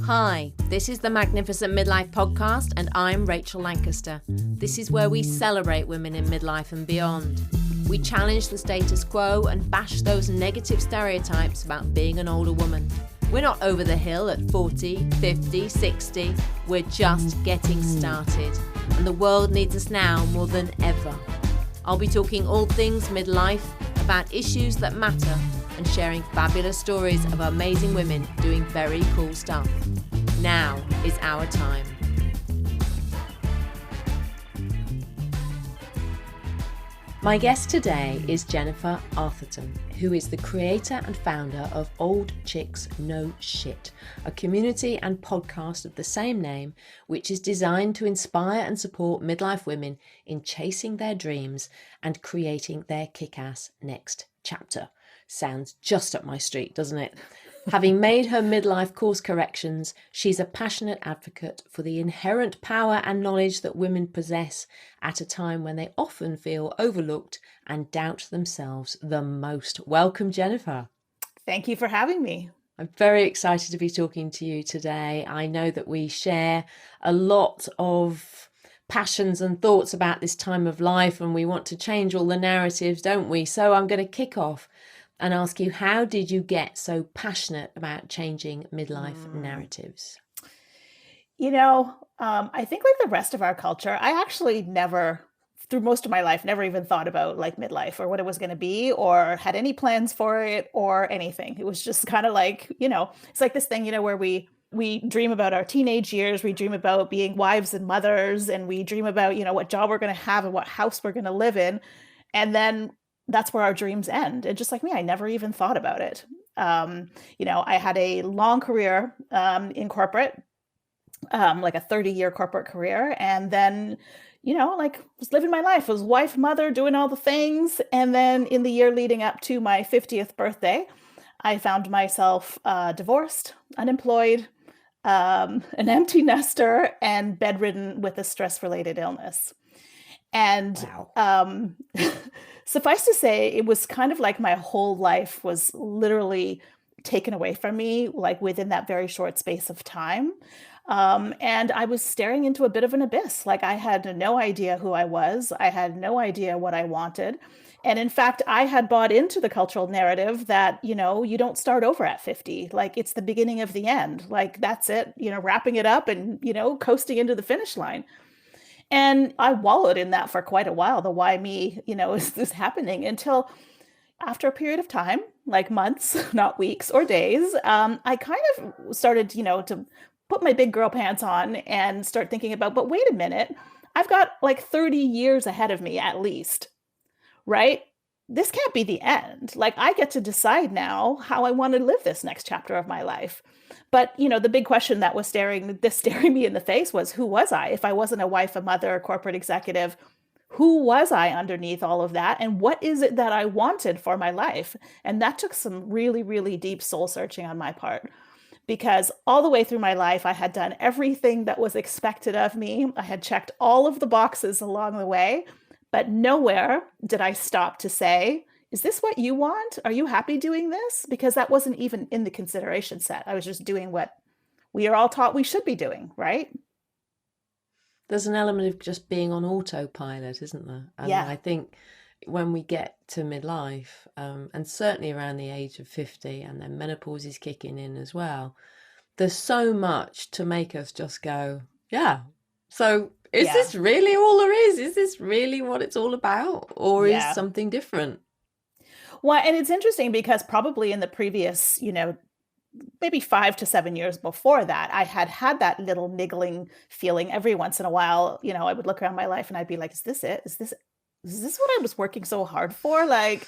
Hi, this is the Magnificent Midlife podcast, and I'm Rachel Lancaster. This is where we celebrate women in midlife and beyond. We challenge the status quo and bash those negative stereotypes about being an older woman. We're not over the hill at 40, 50, 60. We're just getting started, and the world needs us now more than ever. I'll be talking all things midlife, about issues that matter, and sharing fabulous stories of amazing women doing very cool stuff. Now is our time. My guest today is Jennifer Arthurton, who is the creator and founder of Old Chicks No Shit, a community and podcast of the same name, which is designed to inspire and support midlife women in chasing their dreams and creating their kick-ass next chapter. Sounds just up my street, doesn't it? Having made her midlife course corrections, she's a passionate advocate for the inherent power and knowledge that women possess at a time when they often feel overlooked and doubt themselves the most. Welcome, Jennifer. Thank you for having me. I'm very excited to be talking to you today. I know that we share a lot of passions and thoughts about this time of life, and we want to change all the narratives, don't we? So I'm going to kick off and ask you, how did you get so passionate about changing midlife narratives? I think like the rest of our culture, I actually never, through most of my life, never even thought about like midlife or what it was going to be or had any plans for it or anything. It was just kind of like, it's like this thing, where we dream about our teenage years, we dream about being wives and mothers, and we dream about, what job we're going to have and what house we're going to live in. And then that's where our dreams end. And just like me, I never even thought about it. I had a long career in corporate, like a 30-year corporate career. And then, was living my life, was wife, mother, doing all the things. And then in the year leading up to my 50th birthday, I found myself divorced, unemployed, an empty nester, and bedridden with a stress-related illness. And wow. Suffice to say, it was kind of like my whole life was literally taken away from me, like within that very short space of time. And I was staring into a bit of an abyss. Like I had no idea who I was. I had no idea what I wanted. And in fact, I had bought into the cultural narrative that, you don't start over at 50. Like it's the beginning of the end. Like that's it, wrapping it up and, coasting into the finish line. And I wallowed in that for quite a while. The why me, is this happening, until after a period of time, like months, not weeks or days, I kind of started, to put my big girl pants on and start thinking about, but wait a minute, I've got like 30 years ahead of me at least, right? This can't be the end. Like I get to decide now how I want to live this next chapter of my life. But, the big question that was staring me in the face was, who was I? If I wasn't a wife, a mother, a corporate executive, who was I underneath all of that? And what is it that I wanted for my life? And that took some really, really deep soul searching on my part, because all the way through my life, I had done everything that was expected of me. I had checked all of the boxes along the way, but nowhere did I stop to say, is this what you want? Are you happy doing this? Because that wasn't even in the consideration set. I was just doing what we are all taught we should be doing, right? There's an element of just being on autopilot, isn't there? And yeah. I think when we get to midlife, and certainly around the age of 50, and then menopause is kicking in as well, there's so much to make us just go, yeah. So is this really all there is? Is this really what it's all about? Or is something different? Well, and it's interesting because probably in the previous, maybe 5 to 7 years before that, I had that little niggling feeling every once in a while. I would look around my life and I'd be like, is this it? Is this what I was working so hard for? Like,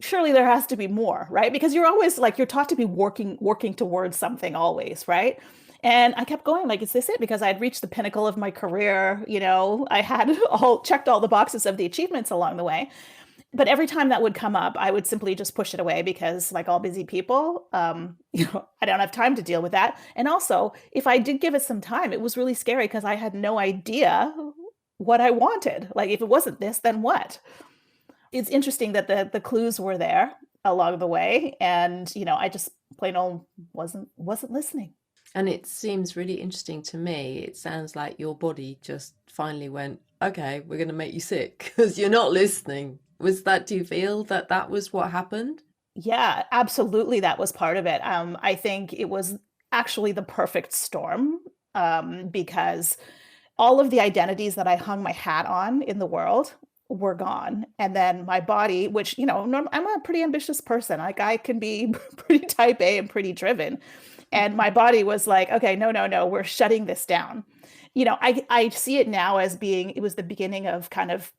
surely there has to be more, right? Because you're always like, you're taught to be working towards something always, right? And I kept going like, is this it? Because I had reached the pinnacle of my career. I had checked all the boxes of the achievements along the way. But every time that would come up, I would simply just push it away because, like all busy people, I don't have time to deal with that. And also, if I did give it some time, it was really scary because I had no idea what I wanted. Like, if it wasn't this, then what? It's interesting that the clues were there along the way, and I just plain old wasn't listening. And it seems really interesting to me. It sounds like your body just finally went, okay, we're going to make you sick because you're not listening. Do you feel that that was what happened? Yeah, absolutely. That was part of it. I think it was actually the perfect storm, because all of the identities that I hung my hat on in the world were gone. And then my body, which, I'm a pretty ambitious person. Like I can be pretty type A and pretty driven. And my body was like, okay, no, no, no, we're shutting this down. I see it now as being, it was the beginning of kind of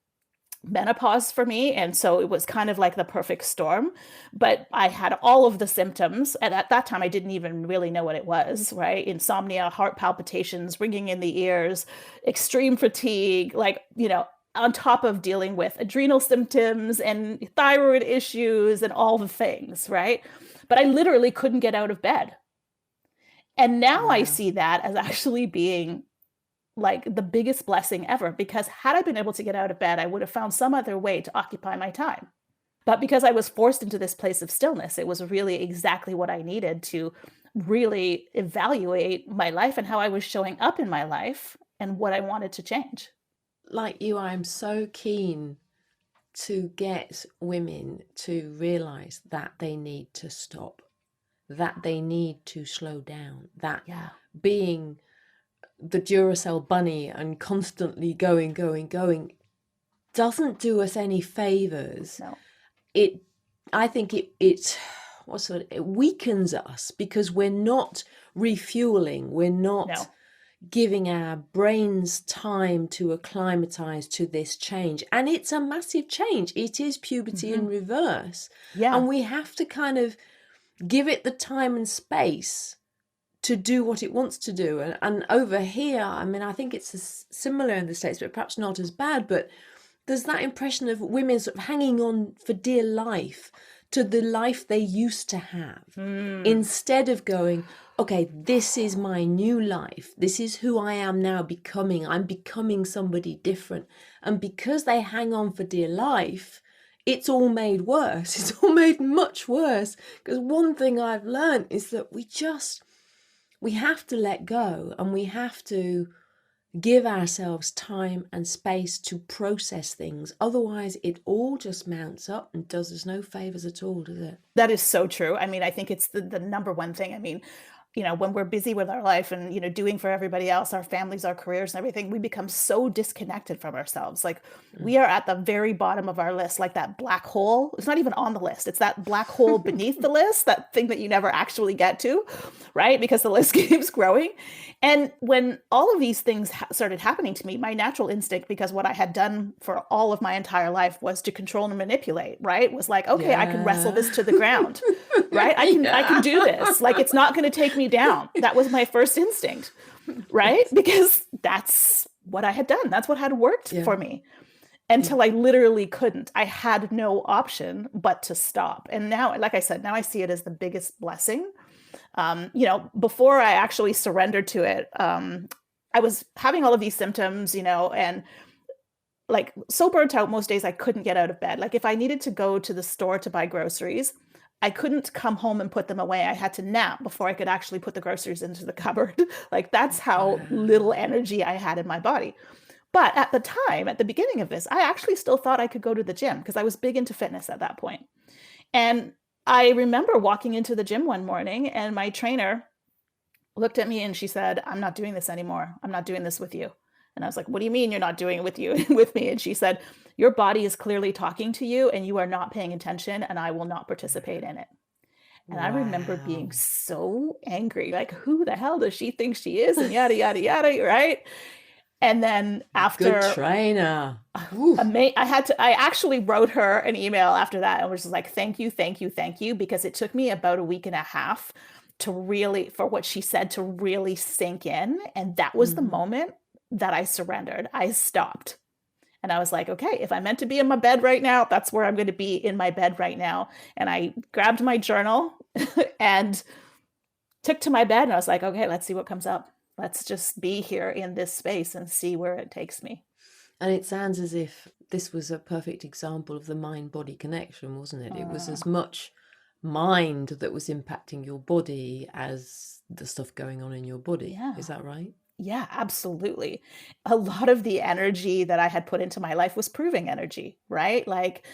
menopause for me. And so it was kind of like the perfect storm. But I had all of the symptoms. And at that time, I didn't even really know what it was, right? Insomnia, heart palpitations, ringing in the ears, extreme fatigue, like, on top of dealing with adrenal symptoms and thyroid issues and all the things, right? But I literally couldn't get out of bed. And now I Wow. see that as actually being like the biggest blessing ever, because had I been able to get out of bed, I would have found some other way to occupy my time. But because I was forced into this place of stillness, it was really exactly what I needed to really evaluate my life and how I was showing up in my life and what I wanted to change. Like you, I'm so keen to get women to realize that they need to stop, that they need to slow down, that Yeah. being the Duracell bunny and constantly going, going, going doesn't do us any favors. No. It, I think it weakens us because we're not refueling, we're not No. giving our brains time to acclimatize to this change. And it's a massive change. It is puberty in Hmm. reverse. Yeah. And we have to kind of give it the time and space to do what it wants to do. And over here, I mean, I think it's similar in the States, but perhaps not as bad. But there's that impression of women sort of hanging on for dear life to the life they used to have, instead of going, okay, this is my new life. This is who I am now becoming. I'm becoming somebody different. And because they hang on for dear life, it's all made worse. It's all made much worse. Because one thing I've learned is that we have to let go, and we have to give ourselves time and space to process things. Otherwise, it all just mounts up and does us no favors at all, does it? That is so true. I mean, I think it's the number one thing. I mean, when we're busy with our life and, doing for everybody else, our families, our careers, and everything, we become so disconnected from ourselves. Like Mm. we are at the very bottom of our list, like that black hole. It's not even on the list. It's that black hole beneath the list, that thing that you never actually get to, right? Because the list keeps growing. And when all of these things started happening to me, my natural instinct, because what I had done for all of my entire life was to control and manipulate, right? Was like, okay, I can wrestle Yeah. this to the ground, right? I can do this. Like it's not going to take me down. That was my first instinct, right? Because that's what I had done. That's what had worked Yeah. for me until I literally couldn't. I had no option but to stop. And now, like I said, now I see it as the biggest blessing. Before I actually surrendered to it, I was having all of these symptoms, and like so burnt out most days I couldn't get out of bed. Like if I needed to go to the store to buy groceries, I couldn't come home and put them away. I had to nap before I could actually put the groceries into the cupboard. Like that's how little Wow. energy I had in my body. But at the time, at the beginning of this, I actually still thought I could go to the gym because I was big into fitness at that point. And I remember walking into the gym one morning and my trainer looked at me and she said, "I'm not doing this anymore. I'm not doing this with you." And I was like, "What do you mean you're not doing it with you with me?" And she said, "Your body is clearly talking to you and you are not paying attention and I will not participate in it." And I remember being Wow. so angry, like, who the hell does she think she is? And yada, yada, yada, right? And then Good after trainer. Ooh. I actually wrote her an email after that and was just like, thank you, thank you, thank you, because it took me about a week and a half for what she said to really sink in. And that was the Mhm. moment that I surrendered. I stopped. And I was like, okay, if I'm meant to be in my bed right now, that's where I'm going to be in my bed right now. And I grabbed my journal and took to my bed and I was like, okay, let's see what comes up. Let's just be here in this space and see where it takes me. And it sounds as if this was a perfect example of the mind-body connection, wasn't it? It was Uh, as much mind that was impacting your body as the stuff going on in your body. Yeah. Is that right? Yeah, absolutely. A lot of the energy that I had put into my life was proving energy, right? Like,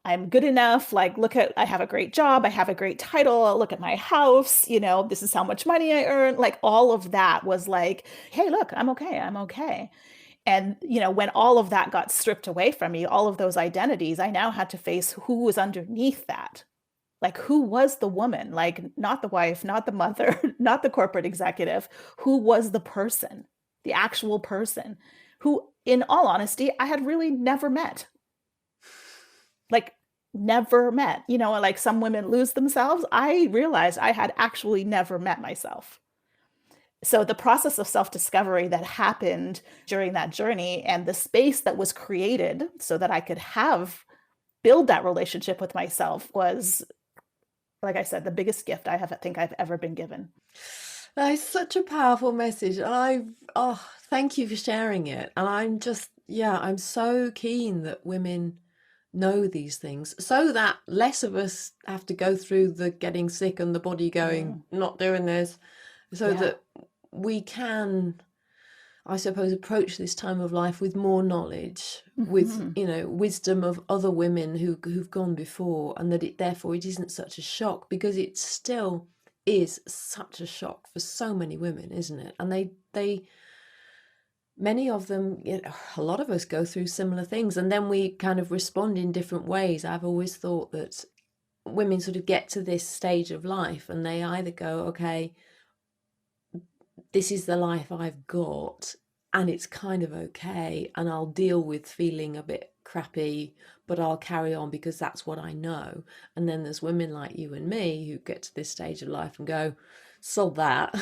I'm good enough. Like, look at, I have a great job. I have a great title. Look at my house. This is how much money I earn. Like, all of that was like, hey, look, I'm okay. I'm okay. And, when all of that got stripped away from me, all of those identities, I now had to face who was underneath that. Like, who was the woman? Like, not the wife, not the mother, not the corporate executive. Who was the person, the actual person who, in all honesty, I had really never met. Like, never met. Like some women lose themselves. I realized I had actually never met myself. So the process of self-discovery that happened during that journey and the space that was created so that I could build that relationship with myself was, like I said, the biggest gift I think I've ever been given. That is such a powerful message. And thank you for sharing it. And I'm so keen that women know these things so that less of us have to go through the getting sick and the body going, not doing this, so that we can, I suppose, approach this time of life with more knowledge, with, wisdom of other women who've gone before, and that therefore it isn't such a shock, because it still is such a shock for so many women, isn't it? And they many of them, a lot of us go through similar things, and then we kind of respond in different ways. I've always thought that women sort of get to this stage of life and they either go, okay, this is the life I've got and it's kind of okay, and I'll deal with feeling a bit crappy, but I'll carry on because that's what I know. And then there's women like you and me who get to this stage of life and go, sod that.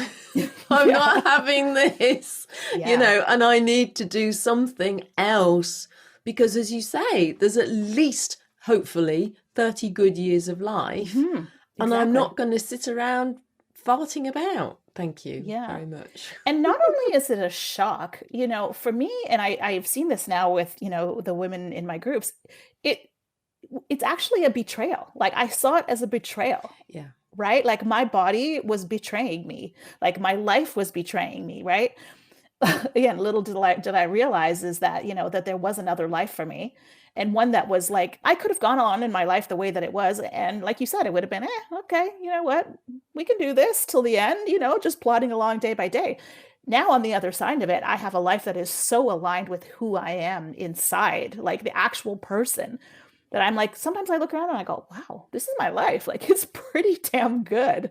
I'm not having this, and I need to do something else, because as you say, there's at least, hopefully, 30 good years of life. Exactly. And I'm not going to sit around farting about. Thank you very much. And not only is it a shock, for me, and I've seen this now with, the women in my groups, it's actually a betrayal. Like, I saw it as a betrayal. Yeah. Right? Like, my body was betraying me. Like, my life was betraying me, right? Again, little did I realize is that, that there was another life for me, and one that was like, I could have gone on in my life the way that it was. And like you said, it would have been, okay, you know what? We can do this till the end, just plodding along day by day. Now, on the other side of it, I have a life that is so aligned with who I am inside, like the actual person, that I'm like, sometimes I look around and I go, wow, this is my life. Like, it's pretty damn good.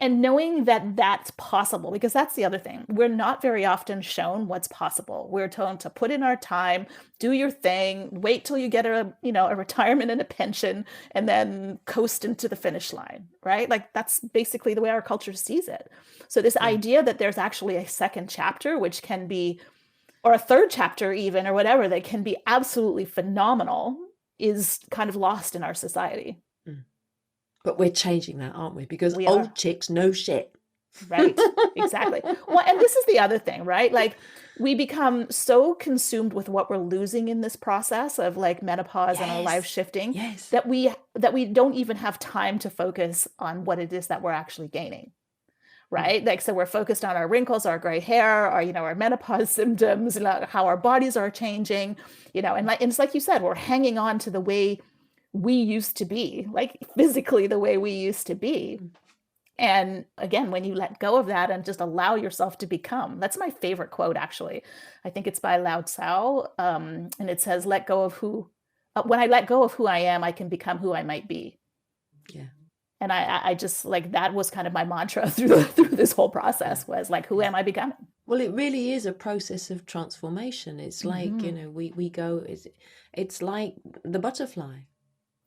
And knowing that that's possible, because that's the other thing. We're not very often shown what's possible. We're told to put in our time, do your thing, wait till you get a retirement and a pension, and then coast into the finish line, right? Like, that's basically the way our culture sees it. So this idea that there's actually a second chapter, which can be, or a third chapter even, or whatever, that can be absolutely phenomenal, is kind of lost in our society. But we're changing that, aren't we? Because old chicks know shit. Right. Exactly. Well, and this is the other thing, right? Like, we become so consumed with what we're losing in this process of like menopause and our life shifting that we don't even have time to focus on what it is that we're actually gaining. Right. Like, so we're focused on our wrinkles, our gray hair, our menopause symptoms, how our bodies are changing, and it's like you said, we're hanging on to the way we used to be, like physically the way we used to be. And again, when you let go of that and just allow yourself to become, that's my favorite quote, actually. I think it's by Lao Tzu. And it says, when I let go of who I am, I can become who I might be. Yeah. And I just like, that was kind of my mantra through this whole process, was like, who am I becoming? Well, it really is a process of transformation. It's like, we go, it's like the butterfly.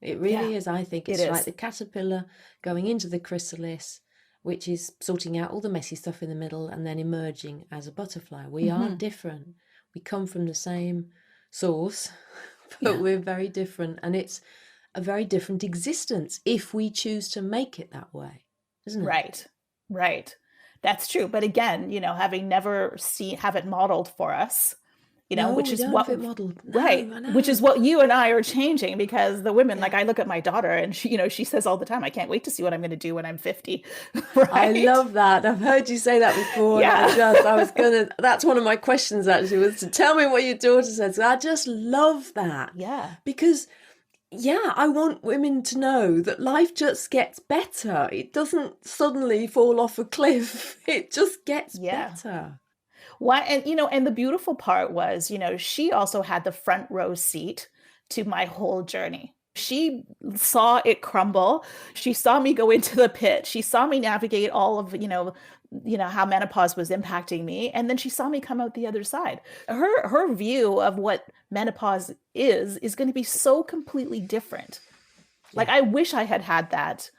It really is. I think it's like the caterpillar going into the chrysalis, which is sorting out all the messy stuff in the middle and then emerging as a butterfly. We are different. We come from the same source, but we're very different. And it's a very different existence if we choose to make it that way, isn't it? Right. That's true. But again, having never have it modeled for us, No, which we is don't have what, it modelled. No, right, I which is know. what you and I are changing, because the women, like Yeah. I look at my daughter and she says all the time, I can't wait to see what I'm going to do when I'm 50. I Right? love that. I've heard you say that before, and Yeah. that's one of my questions actually, was to tell me what your daughter says. I just love that Yeah. because, yeah, I want women to know that life just gets better. It doesn't suddenly fall off a cliff, it just gets Yeah. better. Why, and the beautiful part was, she also had the front row seat to my whole journey. She saw it crumble. She saw me go into the pit. She saw me navigate all of, how menopause was impacting me. And then she saw me come out the other side. Her view of what menopause is going to be so completely different. Like, Yeah. I wish I had had that.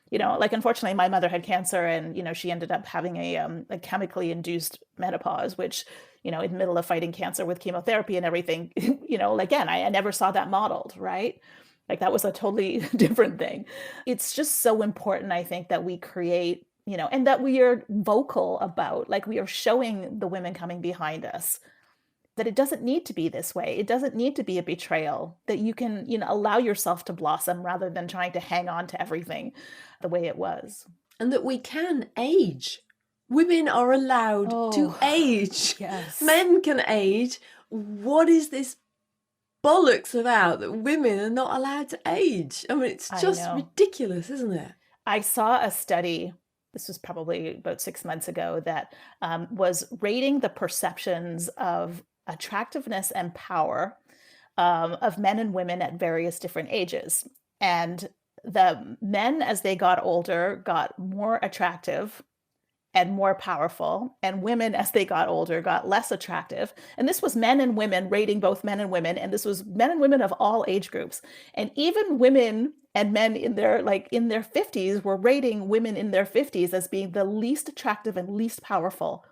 Like, unfortunately, my mother had cancer, and she ended up having a chemically induced menopause, which, in the middle of fighting cancer with chemotherapy and everything, again, I never saw that modeled, right? Like, that was a totally different thing. It's just so important, I think, that we create, and that we are vocal about, like, we are showing the women coming behind us that it doesn't need to be this way. It doesn't need to be a betrayal, that you can, allow yourself to blossom rather than trying to hang on to everything the way it was. And that we can age. Women are allowed to Oh, age. yes. Men can age. What is this bollocks about that women are not allowed to age? I mean, it's I just know. ridiculous, isn't it? I saw a study, this was probably about 6 months ago, that was rating the perceptions of attractiveness and power of men and women at various different ages. And the men, as they got older, got more attractive and more powerful, and women, as they got older, got less attractive. And this was men and women, rating both men and women, and this was men and women of all age groups. And even women and men in their 50s were rating women in their 50s as being the least attractive and least powerful.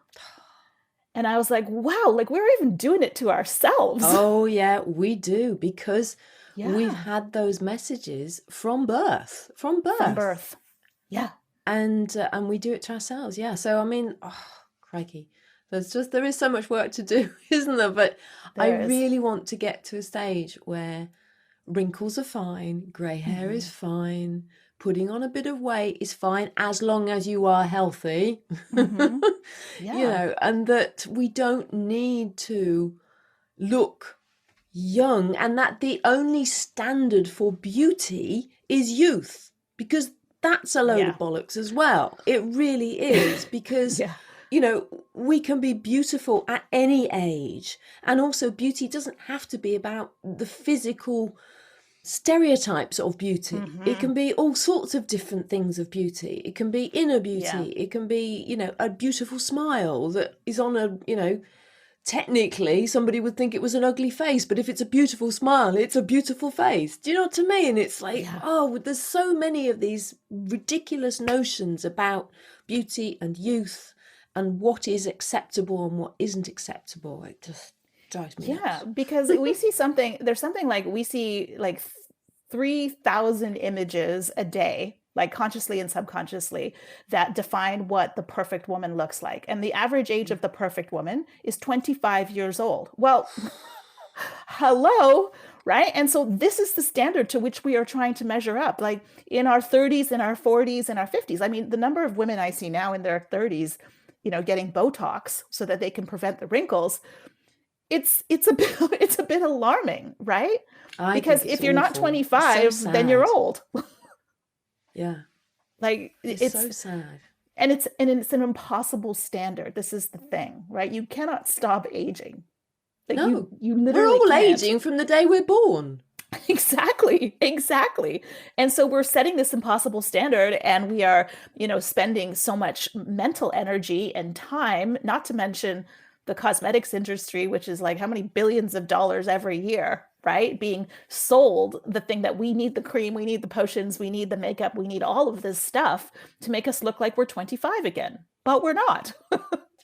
And I was like, wow, like, we're even doing it to ourselves. Oh, yeah, we do, because we've Yeah. had those messages from birth. From From birth. birth. Yeah. And we do it to ourselves. Yeah. So, I mean, oh, crikey. There is so much work to do, isn't there? But I There is. really want to get to a stage where wrinkles are fine, grey hair is fine, putting on a bit of weight is fine, as long as you are healthy. Mhm. Yeah. And that we don't need to look young, and that the only standard for beauty is youth, because that's a load of Yeah. bollocks as well. It really is, because Yeah. we can be beautiful at any age, and also beauty doesn't have to be about the physical stereotypes of beauty. It can be all sorts of different things of beauty. It can be inner beauty. Yeah. It can be, a beautiful smile that is on a, technically somebody would think it was an ugly face, but if it's a beautiful smile, it's a beautiful face. Do you know what I mean? It's like, Yeah. oh, there's so many of these ridiculous notions about beauty and youth and what is acceptable and what isn't acceptable. It just drives me Yeah, nuts. because there's something like, we see like 3,000 images a day, like consciously and subconsciously, that define what the perfect woman looks like. And the average age of the perfect woman is 25 years old. Well, hello, right? And so this is the standard to which we are trying to measure up, like in our 30s, in our 40s, in our 50s. I mean, the number of women I see now in their 30s, getting Botox so that they can prevent the wrinkles, it's a bit alarming, right? I Because think it's if you're not awful. 25, So then you're sad. old. Yeah, Like, it's so sad. and it's an impossible standard. This is the thing, right? You cannot stop aging. Like, No, you we're literally all can't. aging from the day we're born. Exactly. And so we're setting this impossible standard, and we are, spending so much mental energy and time, not to mention the cosmetics industry, which is like how many billions of dollars every year, right? Being sold the thing that we need: the cream, we need the potions, we need the makeup, we need all of this stuff to make us look like we're 25 again, but we're not.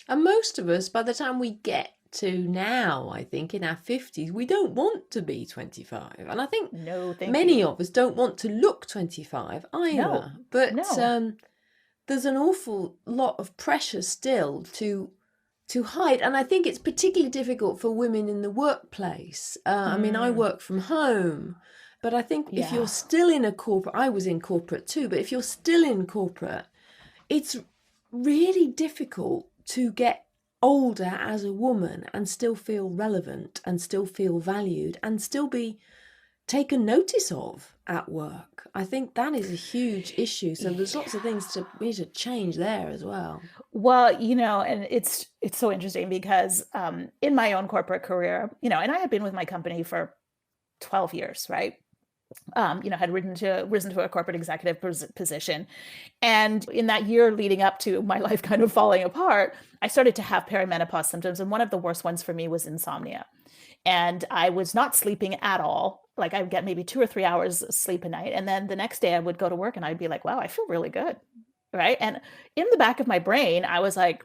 And most of us, by the time we get to now, I think in our 50s, we don't want to be 25. And I think No, thank many you. of us don't want to look 25 either. No, But no. there's an awful lot of pressure still to to hide. And I think it's particularly difficult for women in the workplace. I mean, I work from home, but I think if you're Yeah. still in a corporate, I was in corporate too, but if you're still in corporate, it's really difficult to get older as a woman and still feel relevant and still feel valued and still be taken notice of at work. I think that is a huge issue. So there's lots of things we need to change there as well. Well, and it's so interesting because in my own corporate career, and I had been with my company for 12 years, right? Had risen to a corporate executive position. And in that year leading up to my life kind of falling apart, I started to have perimenopause symptoms. And one of the worst ones for me was insomnia. And I was not sleeping at all. Like I would get maybe 2 or 3 hours sleep a night. And then the next day I would go to work and I'd be like, wow, I feel really good. Right. And in the back of my brain, I was like,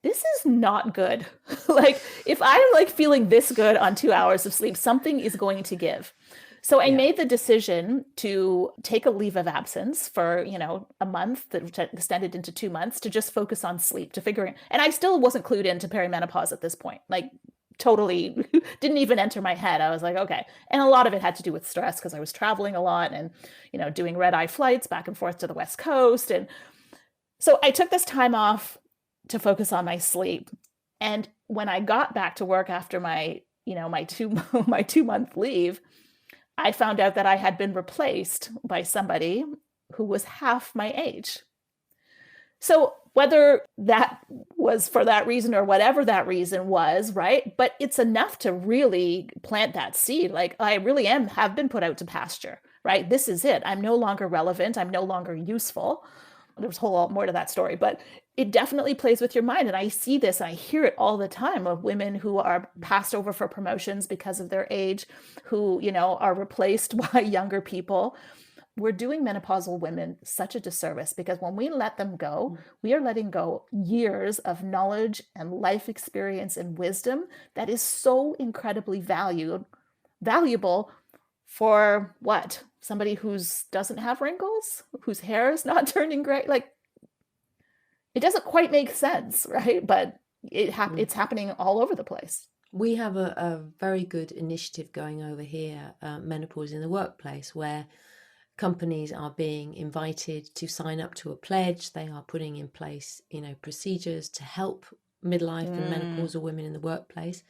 this is not good. Like if I'm like feeling this good on 2 hours of sleep, something is going to give. So I made the decision to take a leave of absence for, a month that extended into 2 months to just focus on sleep, to figure it. And I still wasn't clued into perimenopause at this point. Like totally didn't even enter my head. I was like, okay. And a lot of it had to do with stress because I was traveling a lot and, doing red-eye flights back and forth to the West Coast. And so I took this time off to focus on my sleep. And when I got back to work after my 2-month leave, I found out that I had been replaced by somebody who was half my age. So whether that was for that reason or whatever that reason was, right? But it's enough to really plant that seed. Like I really have been put out to pasture, right? This is it. I'm no longer relevant. I'm no longer useful. There's a whole lot more to that story, but it definitely plays with your mind. And I see this, I hear it all the time of women who are passed over for promotions because of their age, who, are replaced by younger people. We're doing menopausal women such a disservice because when we let them go, we are letting go years of knowledge and life experience and wisdom that is so incredibly valuable for what? Somebody who's doesn't have wrinkles, whose hair is not turning gray. Like it doesn't quite make sense, right? But it's happening all over the place. We have a very good initiative going over here, Menopause in the Workplace, where companies are being invited to sign up to a pledge. They are putting in place, procedures to help midlife and menopausal women in the workplace.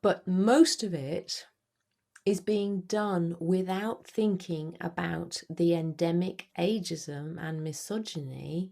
But most of it is being done without thinking about the endemic ageism and misogyny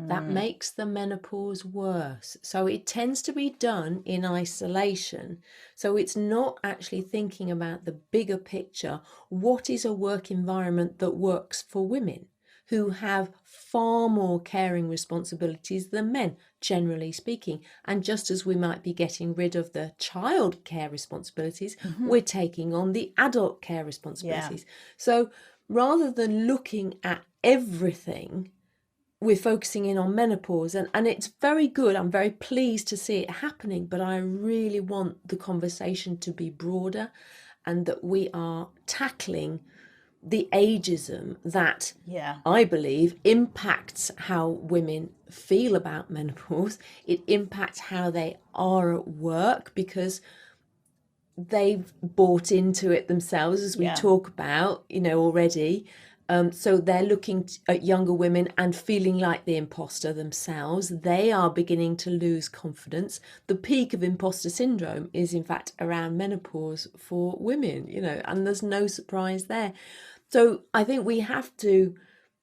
that makes the menopause worse. So it tends to be done in isolation. So it's not actually thinking about the bigger picture. What is a work environment that works for women who have far more caring responsibilities than men, generally speaking? And just as we might be getting rid of the child care responsibilities, we're taking on the adult care responsibilities. Yeah. So rather than looking at everything, we're focusing in on menopause, and it's very good. I'm very pleased to see it happening, but I really want the conversation to be broader and that we are tackling the ageism that I believe impacts how women feel about menopause. It impacts how they are at work because they've bought into it themselves, as we talk about, already. So they're looking at younger women and feeling like the imposter themselves. They are beginning to lose confidence. The peak of imposter syndrome is in fact around menopause for women, and there's no surprise there. So I think we have to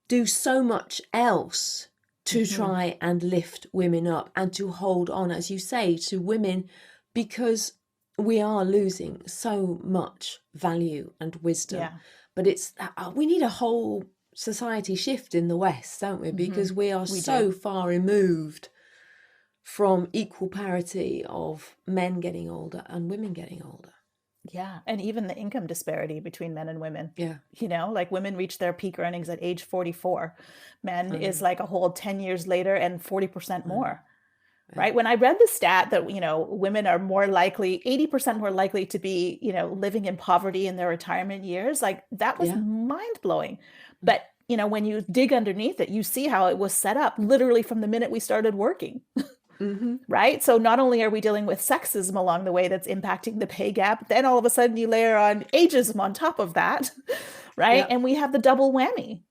do so much else to try and lift women up and to hold on, as you say, to women, because we are losing so much value and wisdom. Yeah. But we need a whole society shift in the West, don't we? Because we are so far removed from equal parity of men getting older and women getting older. Yeah. And even the income disparity between men and women. Yeah. Like women reach their peak earnings at age 44. Men is like a whole 10 years later and 40% more. Right. When I read the stat that, women are more likely, 80% more likely to be, living in poverty in their retirement years, like that was mind blowing. But, when you dig underneath it, you see how it was set up literally from the minute we started working. right? So not only are we dealing with sexism along the way that's impacting the pay gap, then all of a sudden you layer on ageism on top of that, right? Yeah. And we have the double whammy,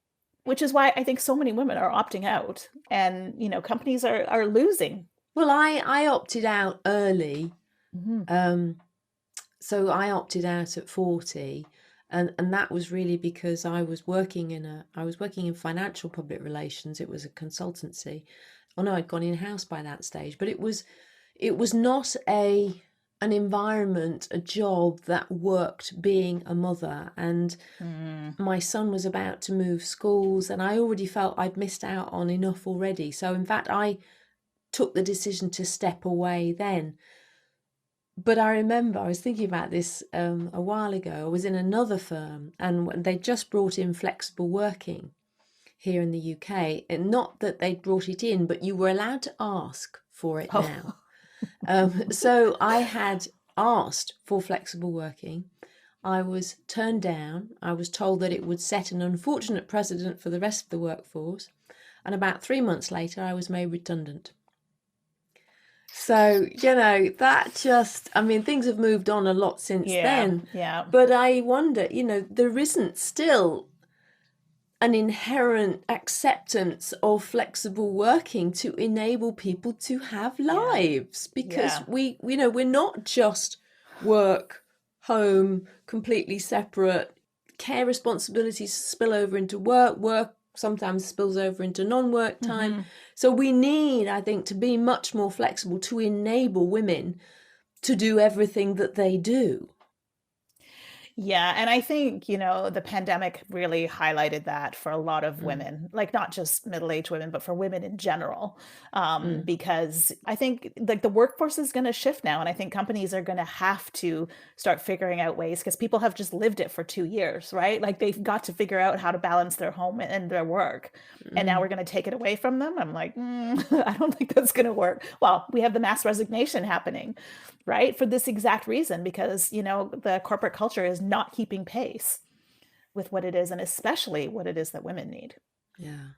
which is why I think so many women are opting out, and companies are losing. Well, I opted out early. Mm-hmm. So I opted out at 40, and that was really because I was working in financial public relations. It was a consultancy. Oh no, I'd gone in-house by that stage, but it was not an environment, a job that worked being a mother. And my son was about to move schools, and I already felt I'd missed out on enough already. So in fact, I took the decision to step away then. But I remember I was thinking about this a while ago. I was in another firm, and they just brought in flexible working here in the UK. And not that they'd brought it in, but you were allowed to ask for it now. So I had asked for flexible working. I was turned down. I was told that it would set an unfortunate precedent for the rest of the workforce. And about 3 months later, I was made redundant. So, that just, I mean, things have moved on a lot since then. Yeah. But I wonder, there isn't still an inherent acceptance of flexible working to enable people to have lives, because we're not just work, home, completely separate. Care responsibilities spill over into work sometimes spills over into non-work time. So we need, I think, to be much more flexible to enable women to do everything that they do. Yeah. And I think, the pandemic really highlighted that for a lot of women, like not just middle-aged women, but for women in general. Because I think like the workforce is going to shift now. And I think companies are going to have to start figuring out ways, because people have just lived it for 2 years, right? Like they've got to figure out how to balance their home and their work. And now we're going to take it away from them. I'm like, I don't think that's going to work. Well, we have the mass resignation happening, right? For this exact reason, because, the corporate culture is not keeping pace with what it is, and especially what it is that women need. Yeah.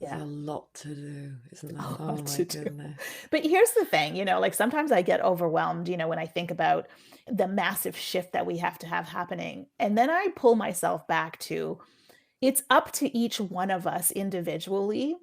There's a lot to do, isn't there? Oh my goodness. But here's the thing, like sometimes I get overwhelmed, when I think about the massive shift that we have to have happening. And then I pull myself back to, it's up to each one of us individually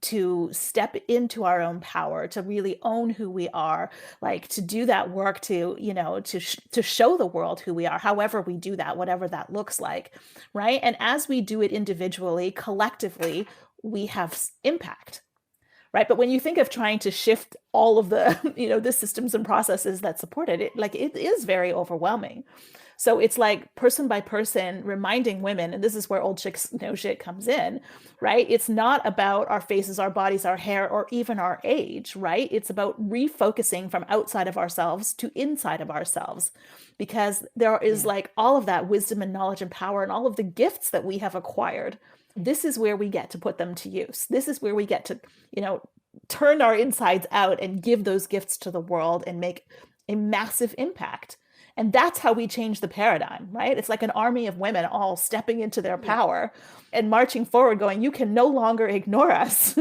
to step into our own power, to really own who we are, like to do that work, to, to show the world who we are, however we do that, whatever that looks like, right? And as we do it individually, collectively, we have impact, right? But when you think of trying to shift all of the, the systems and processes that support it, it is very overwhelming. So it's like person by person reminding women, and this is where old chicks know shit comes in, right? It's not about our faces, our bodies, our hair, or even our age, right? It's about refocusing from outside of ourselves to inside of ourselves, because there is like all of that wisdom and knowledge and power and all of the gifts that we have acquired. This is where we get to put them to use. This is where we get to, turn our insides out and give those gifts to the world and make a massive impact. And that's how we change the paradigm, right? It's like an army of women all stepping into their power and marching forward going, you can no longer ignore us.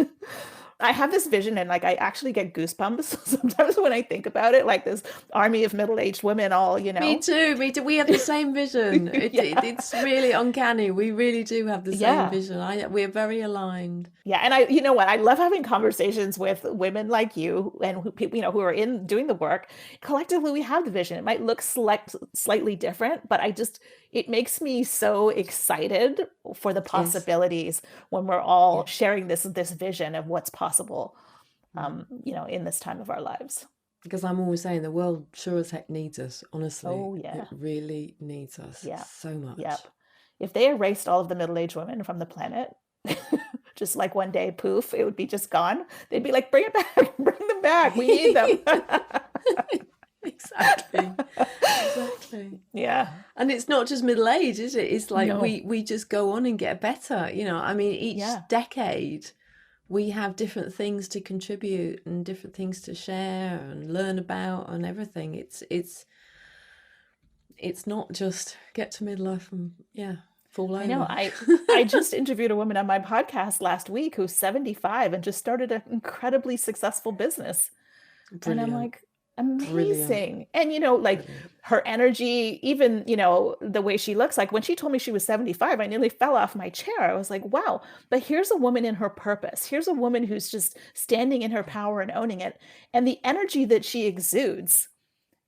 I have this vision, and like I actually get goosebumps sometimes when I think about it, like this army of middle-aged women all, Me too. We have the same vision. It's really uncanny. We really do have the same vision. We're very aligned. Yeah. And you know what? I love having conversations with women like you and who are doing the work. Collectively, we have the vision. It might look slightly different, but it makes me so excited for the possibilities when we're all sharing this vision of what's possible, in this time of our lives. Because I'm always saying the world sure as heck needs us, honestly. Oh, yeah. It really needs us so much. Yep. If they erased all of the middle-aged women from the planet, just like one day, poof, it would be just gone. They'd be like, bring it back, bring them back. We need them. Exactly. Yeah. And it's not just middle age, is it? It's like we just go on and get better. I mean, each decade we have different things to contribute and different things to share and learn about and everything. It's not just get to midlife and fall I know. over. I just interviewed a woman on my podcast last week who's 75 and just started an incredibly successful business. And I'm Brilliant. like, Brilliant. amazing. And, you know, like Brilliant. her energy, even, you know, the way she looks, like when she told me she was 75, I nearly fell off my chair. I was like, wow, but here's a woman in her purpose. Here's a woman who's just standing in her power and owning it. And the energy that she exudes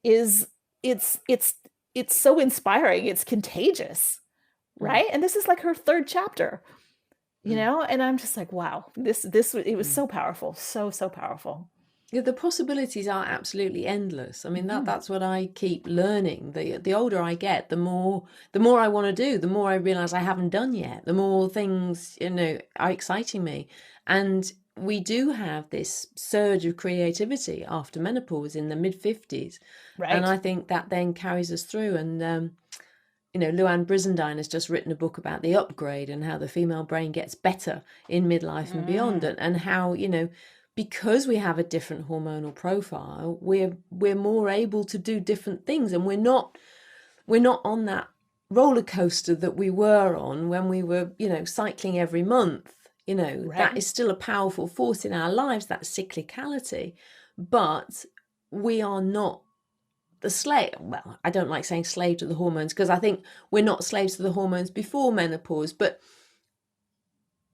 is, it's, it's, it's so inspiring. It's contagious. Mm, Right. And this is like her third chapter, you mm, know, and I'm just like, wow, it was mm. so powerful. So powerful. Yeah, the possibilities are absolutely endless. I mean, Mhm. that's what I keep learning. The older I get, the more I want to do, the more I realize I haven't done yet, the more things, are exciting me. And we do have this surge of creativity after menopause in the mid-50s. And Right. I think that then carries us through. And Luann Brizendine has just written a book about the upgrade and how the female brain gets better in midlife and beyond, Mm. and how, because we have a different hormonal profile, we're more able to do different things, and we're not on that roller coaster that we were on when we were, cycling every month. That Right. is still a powerful force in our lives, that cyclicality, but we are not the slave. Well, I don't like saying slave to the hormones, because I think we're not slaves to the hormones before menopause, but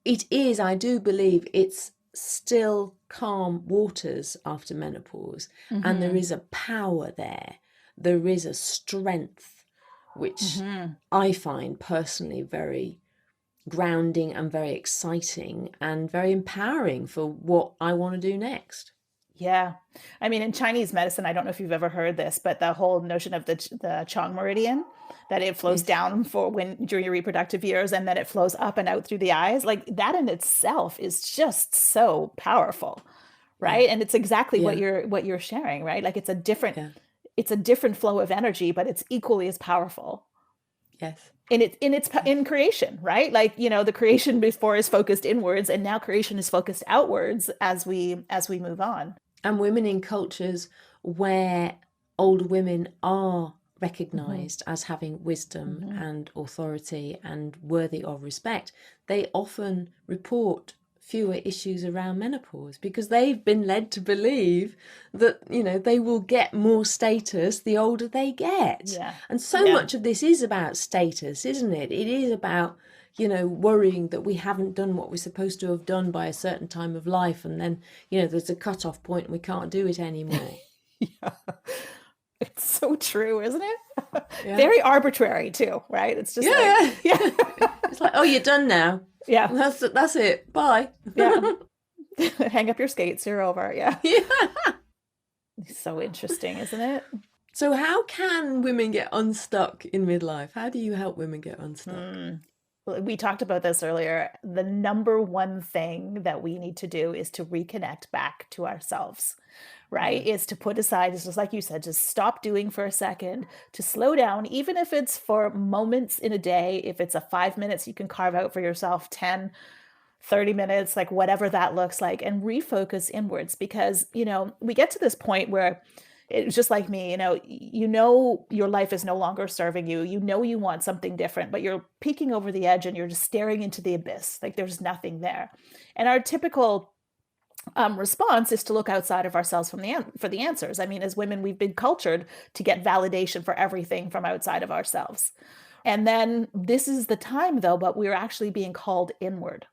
it is, I do believe it's still calm waters after menopause, and there Mhm. is a power there is a strength, which Mhm. I find personally very grounding and very exciting and very empowering for what I want to do next. Yeah. I mean, in Chinese medicine, I don't know if you've ever heard this, but the whole notion of the Chong meridian, that it flows Yes. down for when during your reproductive years and then it flows up and out through the eyes, like that in itself is just so powerful, Yeah. right? And it's exactly Yeah. what you're sharing, right? Like Yeah. it's a different flow of energy, but it's equally as powerful. Yes. In in creation, right? Like, you know, the creation before is focused inwards and now creation is focused outwards as we move on. And women in cultures where older women are Mhm. recognized as having wisdom Mhm. and authority and worthy of respect, they often report fewer issues around menopause, because they've been led to believe that, they will get more status the older they get. Yeah. And so Yeah. much of this is about status, isn't it? It is about, worrying that we haven't done what we're supposed to have done by a certain time of life, and then, there's a cut-off point and we can't do it anymore. Yeah. It's so true, isn't it? Yeah. Very arbitrary too, right? It's just like, Yeah, yeah. yeah. It's like, oh, you're done now. Yeah. That's it. Bye. Yeah. Hang up your skates, you're over. Yeah. Yeah. So interesting, isn't it? So how can women get unstuck in midlife? How do you help women get unstuck? Hmm. We talked about this earlier. The number one thing that we need to do is to reconnect back to ourselves, right? Yeah. Is to put aside, it's just like you said, just stop doing for a second, to slow down, even if it's for moments in a day. If it's a 5 minutes, you can carve out for yourself 10, 30 minutes, like whatever that looks like, and refocus inwards. Because, you know, we get to this point where it's just like me, you know, your life is no longer serving you. You know, you want something different, but you're peeking over the edge and you're just staring into the abyss. Like there's nothing there. And our typical response is to look outside of ourselves for the answers. I mean, as women, we've been cultured to get validation for everything from outside of ourselves. And then this is the time, though, but we're actually being called inward,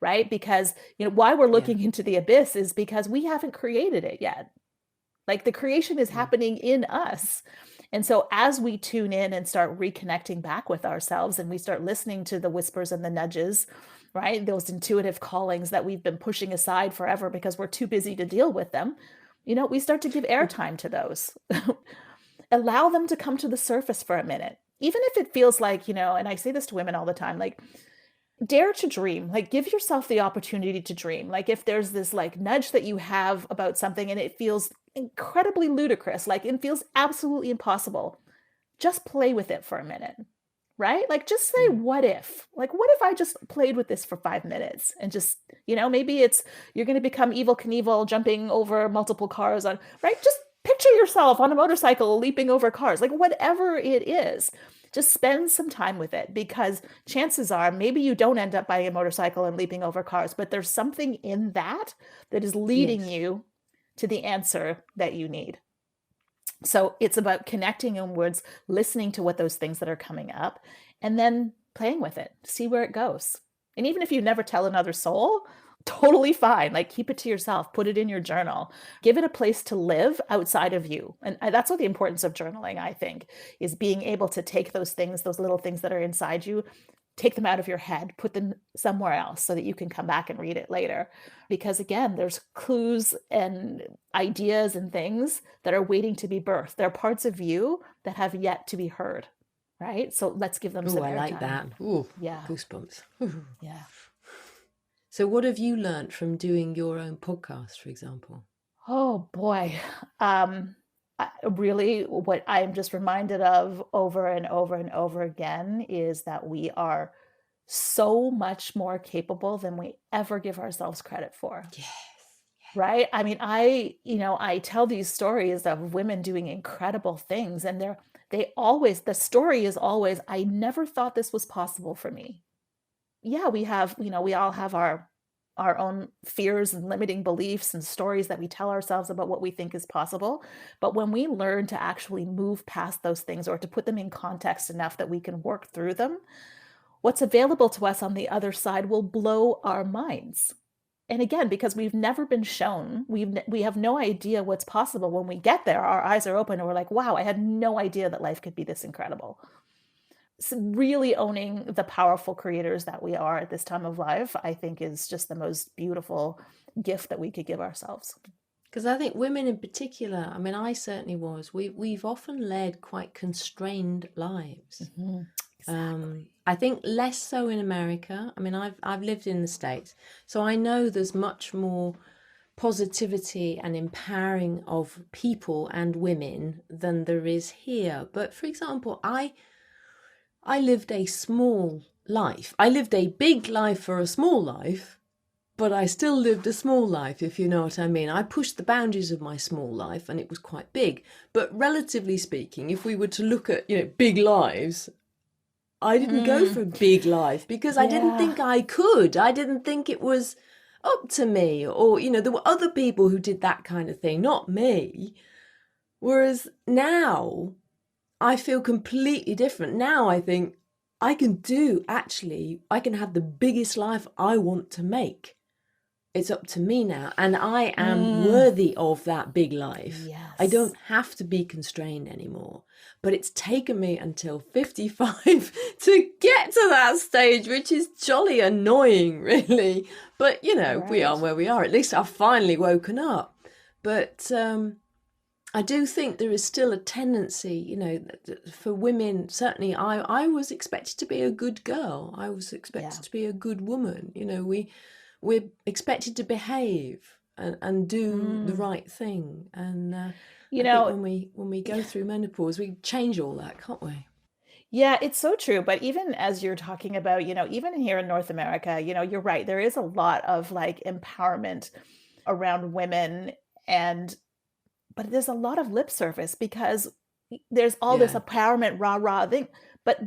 right? Because, you know, why we're Yeah. looking into the abyss is because we haven't created it yet. Like the creation is Mm. happening in us. And so as we tune in and start reconnecting back with ourselves and we start listening to the whispers and the nudges, right? Those intuitive callings that we've been pushing aside forever because we're too busy to deal with them, you know, we start to give airtime to those. Allow them to come to the surface for a minute. Even if it feels like, you know, and I say this to women all the time, like dare to dream, like give yourself the opportunity to dream. Like if there's this like nudge that you have about something and it feels incredibly ludicrous, like it feels absolutely impossible, just play with it for a minute, right? Like just say, Mm. what if? Like, what if I just played with this for 5 minutes and just, you know, maybe it's you're going to become Evil Knievel jumping over multiple cars on, right? Just picture yourself on a motorcycle leaping over cars, like whatever it is. just spend some time with it, because chances are maybe you don't end up buying a motorcycle and leaping over cars, but there's something in that that is leading Yes. you to the answer that you need. So it's about connecting inwards, listening to what those things that are coming up, and then playing with it, see where it goes. And even if you never tell another soul, totally fine. Like, keep it to yourself, put it in your journal, give it a place to live outside of you. And that's what the importance of journaling, I think, is being able to take those things, those little things that are inside you, take them out of your head, put them somewhere else so that you can come back and read it later. Because again, there's clues and ideas and things that are waiting to be birthed. There are parts of you that have yet to be heard, right? So let's give them some I airtime. like that. Ooh, yeah. Goosebumps. Yeah. So what have you learned from doing your own podcast, for example? Oh boy. Really, what I'm just reminded of over and over and over again is that we are so much more capable than we ever give ourselves credit for. Yes. Right? I mean, I tell these stories of women doing incredible things, and the story is always, I never thought this was possible for me. Yeah, we all have our own fears and limiting beliefs and stories that we tell ourselves about what we think is possible. But when we learn to actually move past those things, or to put them in context enough that we can work through them, what's available to us on the other side will blow our minds. And again, because we've never been shown, we have no idea what's possible. When we get there, our eyes are open and we're like, wow, I had no idea that life could be this incredible. So really owning the powerful creators that we are at this time of life, I think, is just the most beautiful gift that we could give ourselves. Because I think women in particular, I mean, I certainly was, we've often led quite constrained lives. Mm-hmm. Exactly. I think less so in America. I mean, I've lived in the States, so I know there's much more positivity and empowering of people and women than there is here. But for example, I lived a small life. I lived a big life for a small life, but I still lived a small life, if you know what I mean. I pushed the boundaries of my small life and it was quite big. But relatively speaking, if we were to look at, big lives, I didn't go for a big life because I didn't think I could. I didn't think it was up to me, or, there were other people who did that kind of thing, not me. Whereas now I feel completely different. Now I think I can have the biggest life I want to make. It's up to me now, and I am worthy of that big life. Yes. I don't have to be constrained anymore. But it's taken me until 55 to get to that stage, which is jolly annoying, really. But, Right. We are where we are. At least I've finally woken up. But I do think there is still a tendency, for women. Certainly, I was expected to be a good girl. I was expected to be a good woman. We're expected to behave and do the right thing. And I think when we go through menopause, we change all that, can't we? Yeah, it's so true. But even as you're talking about, even here in North America, you're right. There is a lot of like empowerment around women, but there's a lot of lip service, because there's all this empowerment, rah thing. But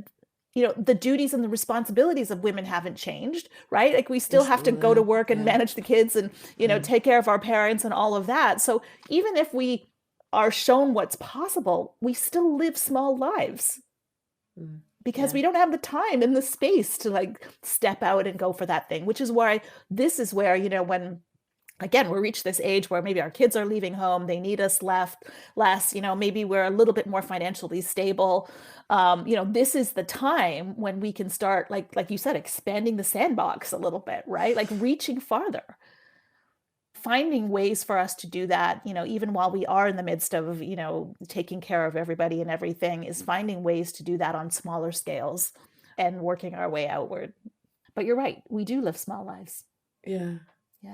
the duties and the responsibilities of women haven't changed, right? Like, we still have to go to work and manage the kids and, take care of our parents and all of that. So even if we are shown what's possible, we still live small lives because we don't have the time and the space to like step out and go for that thing, which is why this is where, when again, we reach this age where maybe our kids are leaving home, they need us less, maybe we're a little bit more financially stable. This is the time when we can start, like you said, expanding the sandbox a little bit, right? Like reaching farther, finding ways for us to do that, even while we are in the midst of, taking care of everybody and everything, is finding ways to do that on smaller scales and working our way outward. But you're right, we do live small lives. Yeah.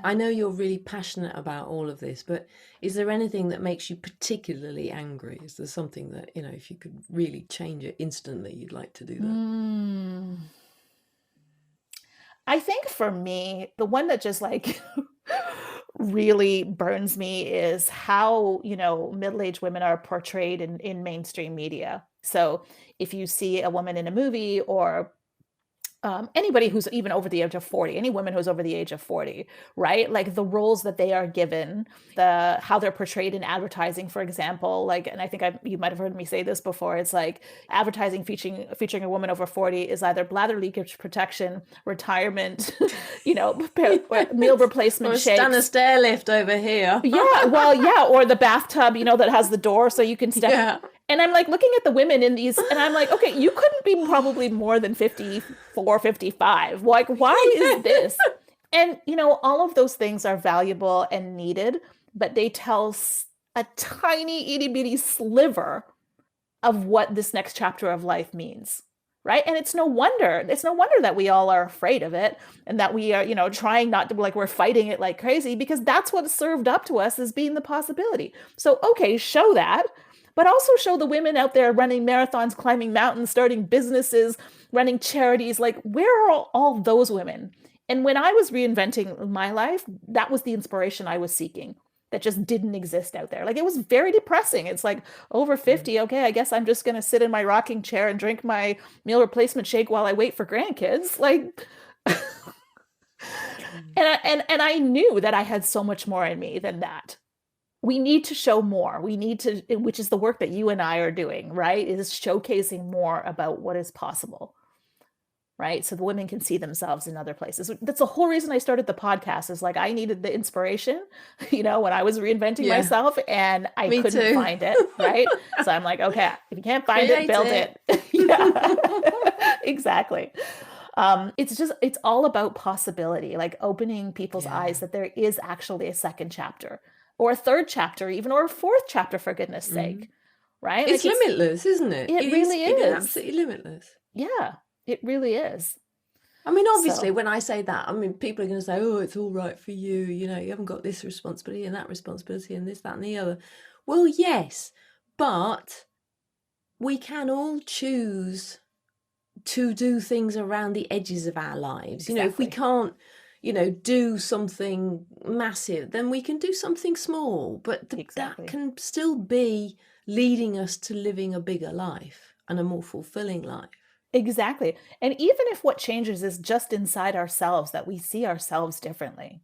I know you're really passionate about all of this, but is there anything that makes you particularly angry? Is there something that, if you could really change it instantly, you'd like to do that? I think for me, the one that just like really burns me is how, middle-aged women are portrayed in mainstream media. So if you see a woman in a movie or anybody who's even over the age of 40, any woman who's over the age of 40, right? Like the roles that they are given, how they're portrayed in advertising, for example, like, and I think you might have heard me say this before. It's like advertising featuring a woman over 40 is either bladder leakage protection, retirement, meal replacement or shakes. Stand a stair lift over here. Or the bathtub, that has the door so you can step. Yeah. And I'm like looking at the women in these, and I'm like, okay, you couldn't be probably more than 54, 55. Like, why is this? And, all of those things are valuable and needed, but they tell a tiny itty bitty sliver of what this next chapter of life means. Right. And it's no wonder that we all are afraid of it and that we are, trying not to, like, we're fighting it like crazy, because that's what's served up to us as being the possibility. So, okay, show that. But also show the women out there running marathons, climbing mountains, starting businesses, running charities. Like, where are all those women? And when I was reinventing my life, that was the inspiration I was seeking that just didn't exist out there. Like, it was very depressing. It's like, over 50, okay, I guess I'm just going to sit in my rocking chair and drink my meal replacement shake while I wait for grandkids. Like, and I knew that I had so much more in me than that. We need to show more. We need to, which is the work that you and I are doing, right? Is showcasing more about what is possible, right? So the women can see themselves in other places. That's the whole reason I started the podcast, is like, I needed the inspiration, when I was reinventing myself, and I couldn't find it, right? So I'm like, okay, if you can't find it, build it. Yeah, exactly. It's all about possibility, like opening people's eyes that there is actually a second chapter, or a third chapter, even, or a fourth chapter, for goodness sake, right? It's limitless, isn't it? It really is. It is absolutely limitless. Yeah, it really is. I mean, obviously, when I say that, people are going to say, oh, it's all right for you. You haven't got this responsibility and that responsibility and this, that, and the other. Well, yes, but we can all choose to do things around the edges of our lives. Exactly. If we can't, do something massive, then we can do something small, but that can still be leading us to living a bigger life and a more fulfilling life. Exactly. And even if what changes is just inside ourselves, that we see ourselves differently,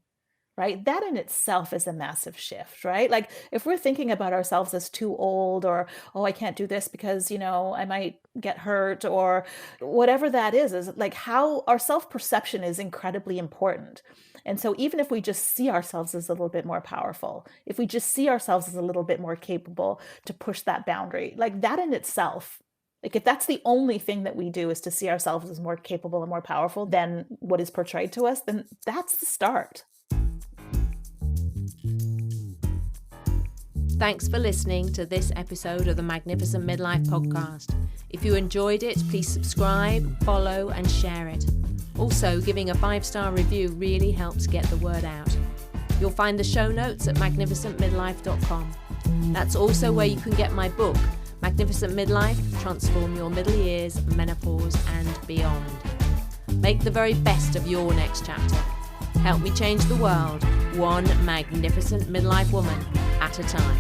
right? That in itself is a massive shift, right? Like, if we're thinking about ourselves as too old, or, oh, I can't do this because, I might get hurt, or whatever that is like, how our self-perception is incredibly important. And so even if we just see ourselves as a little bit more powerful, if we just see ourselves as a little bit more capable to push that boundary, like, that in itself, like, if that's the only thing that we do is to see ourselves as more capable and more powerful than what is portrayed to us, then that's the start. Thanks for listening to this episode of the Magnificent Midlife Podcast. If you enjoyed it, please subscribe, follow, and share it. Also, giving a 5-star review really helps get the word out. You'll find the show notes at magnificentmidlife.com. That's also where you can get my book, Magnificent Midlife, Transform Your Middle Years, Menopause, and Beyond. Make the very best of your next chapter. Help me change the world, one magnificent midlife woman at a time.